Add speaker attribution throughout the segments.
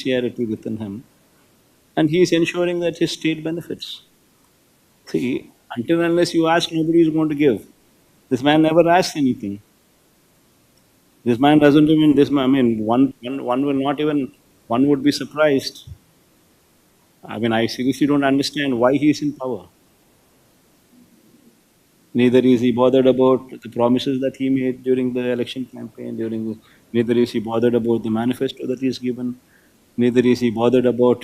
Speaker 1: sincerity within him, and he is ensuring that his state benefits. See, until unless you ask, nobody is going to give. This man never asks anything. This man doesn't even, one will not even, one would be surprised. I seriously don't understand why he is in power. Neither is he bothered about the promises that he made during the election campaign, neither is he bothered about the manifesto that he has given, neither is he bothered about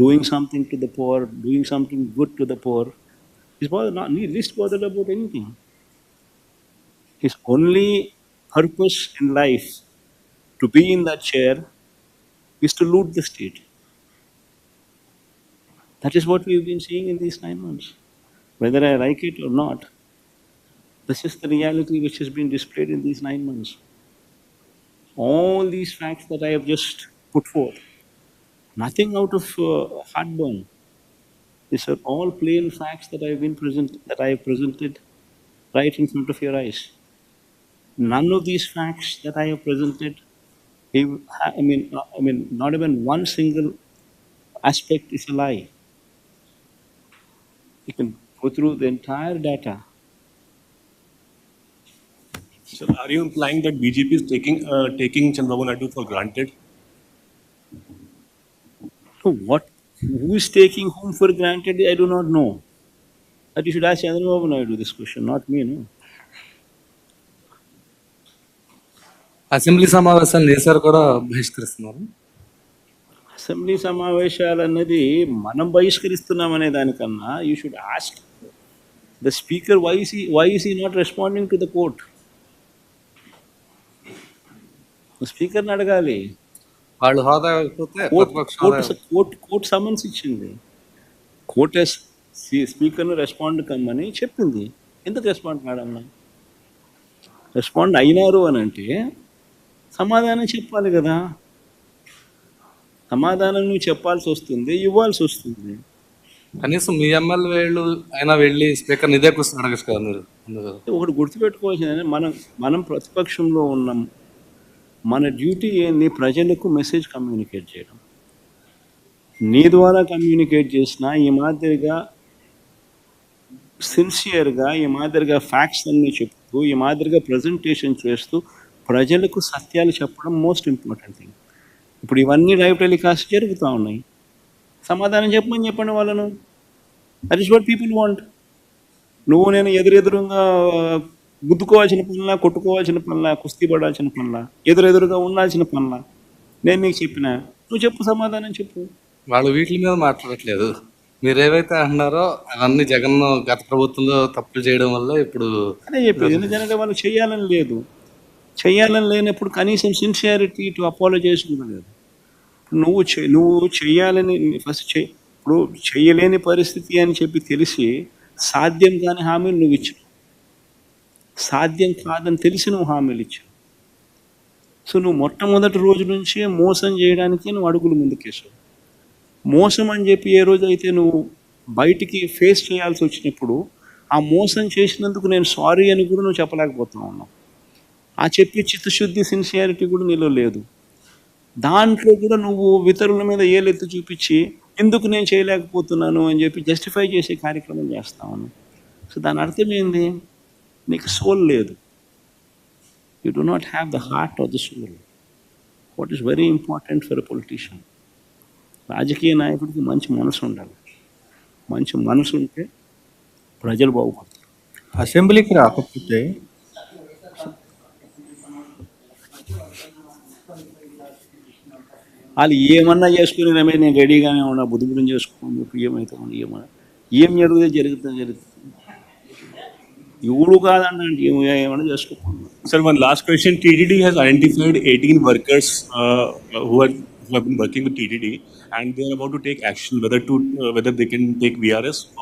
Speaker 1: doing something to the poor, doing something good to the poor. He's not least bothered about anything. His only purpose in life to be in that chair is to loot the state. That is what we've been seeing in these 9 months. Whether I like it or not, this is the reality which has been displayed in these 9 months. All these facts that I have just put forth, nothing out of heartburn. These are all plain facts that I have presented right in front of your eyes. None of these facts that I have presented, not even one single aspect is a lie. You can go through the entire data.
Speaker 2: So, are you implying that BJP is taking Chandrababu Naidu for granted?
Speaker 1: So who is taking whom for granted, I do not know. But you should ask Chandrababu Naidu this question, not me, no.
Speaker 3: Assembly సమావేశాలు నేసారు కూడా బహిష్కరిస్తున్నారు.
Speaker 1: Assembly సమావేశాలు అన్నది మనం బహిష్కరిస్తున్నామనే దానికన్నా you should ask the speaker why is he not responding to the court. స్పీకర్ని అడగాలి.
Speaker 3: వాళ్ళు హోదా
Speaker 1: కోర్టు సమన్స్ ఇచ్చింది. కోర్టు స్పీకర్ను రెస్పాండ్ కమ్మని చెప్పింది. ఎందుకు రెస్పాండ్ కాడన్నా? రెస్పాండ్ అయినారు అని అంటే సమాధానం చెప్పాలి కదా. సమాధానం నువ్వు చెప్పాల్సి వస్తుంది, ఇవ్వాల్సి వస్తుంది.
Speaker 3: కనీసం మీ ఎమ్మెల్యేలు అయినా వెళ్ళి స్పీకర్ ఇదే క్వశ్చన్ అడగచ్చు కదా మీరు.
Speaker 1: ఒకటి గుర్తుపెట్టుకోవాల్సిందని మనం ప్రతిపక్షంలో ఉన్నాం. మన డ్యూటీ ఏంది? ప్రజలకు మెసేజ్ కమ్యూనికేట్ చేయడం. నీ ద్వారా కమ్యూనికేట్ చేసినా ఈ మాదిరిగా సిన్సియర్గా, ఈ మాదిరిగా ఫ్యాక్ట్స్ అన్నీ చెప్తూ, ఈ మాదిరిగా ప్రజెంటేషన్ చేస్తూ ప్రజలకు సత్యాలు చెప్పడం మోస్ట్ ఇంపార్టెంట్ థింగ్. ఇప్పుడు ఇవన్నీ లైవ్ టెలికాస్ట్ జరుగుతూ ఉన్నాయి. సమాధానం చెప్పండి వాళ్ళను. That is what people want. నువ్వు నేను ఎదురుగా గుద్దుకోవాల్సిన పనులా, కొట్టుకోవాల్సిన పనులా, కుస్తీ పడాల్సిన పనులా, ఎదురుగా ఉండాల్సిన పనులా నేను నీకు చెప్పినా, నువ్వు చెప్పు, సమాధానం చెప్పు.
Speaker 3: వాళ్ళు వీటి మీద మాట్లాడట్లేదు. మీరు ఏవైతే అంటున్నారో అవన్నీ జగన్ గత ప్రభుత్వంలో తప్పులు చేయడం వల్ల ఇప్పుడు
Speaker 1: అదే చెప్పేది. ఎందుకంటే వాళ్ళు చేయాలని లేనప్పుడు కనీసం సిన్సియారిటీ టు అపాలజైజ్ కూడా లేదు. నువ్వు చేయాలని ఇప్పుడు చేయలేని పరిస్థితి అని చెప్పి తెలిసి సాధ్యం కాని హామీలు నువ్వు ఇచ్చావు. సాధ్యం కాదని తెలిసి నువ్వు హామీలు ఇచ్చావు. సో నువ్వు మొట్టమొదటి రోజు నుంచే మోసం చేయడానికి నువ్వు అడుగులు ముందుకేసావు. మోసం అని చెప్పి ఏ రోజు అయితే నువ్వు బయటికి ఫేస్ చేయాల్సి వచ్చినప్పుడు ఆ మోసం చేసినందుకు నేను సారీ అని కూడా నువ్వు చెప్పలేకపోతా ఉన్నావు. ఆ చెప్పి చిత్తశుద్ధి, సిన్సియారిటీ కూడా నీలో లేదు. దాంట్లో కూడా నువ్వు ఇతరుల మీద ఏలెత్తి చూపించి ఎందుకు నేను చేయలేకపోతున్నాను అని చెప్పి జస్టిఫై చేసే కార్యక్రమం చేస్తా ఉన్నాను. సో దాని అర్థం ఏంది? నీకు సోల్ లేదు. You do not have the heart of the soul. What is very important for a politician. రాజకీయ నాయకుడికి మంచి మనసు ఉండాలి. మంచి మనసు ఉంటే ప్రజలు బాగుపడతారు.
Speaker 4: అసెంబ్లీకి రాకపోతే
Speaker 1: వాళ్ళు ఏమన్నా చేసుకుని రమేష్ నేను రెడీగానే ఉన్నా, బుద్ధిబుద్ధం చేసుకోని చెప్పి ఏమవుతామని ఏం జరుగుతుంది. ఎవడు కాదండి ఏమన్నా చేసుకోకుండా.
Speaker 2: Sir, one last question. TTD has identified 18 workers who have been working with TTD, and they are about to take action whether they can take VRS or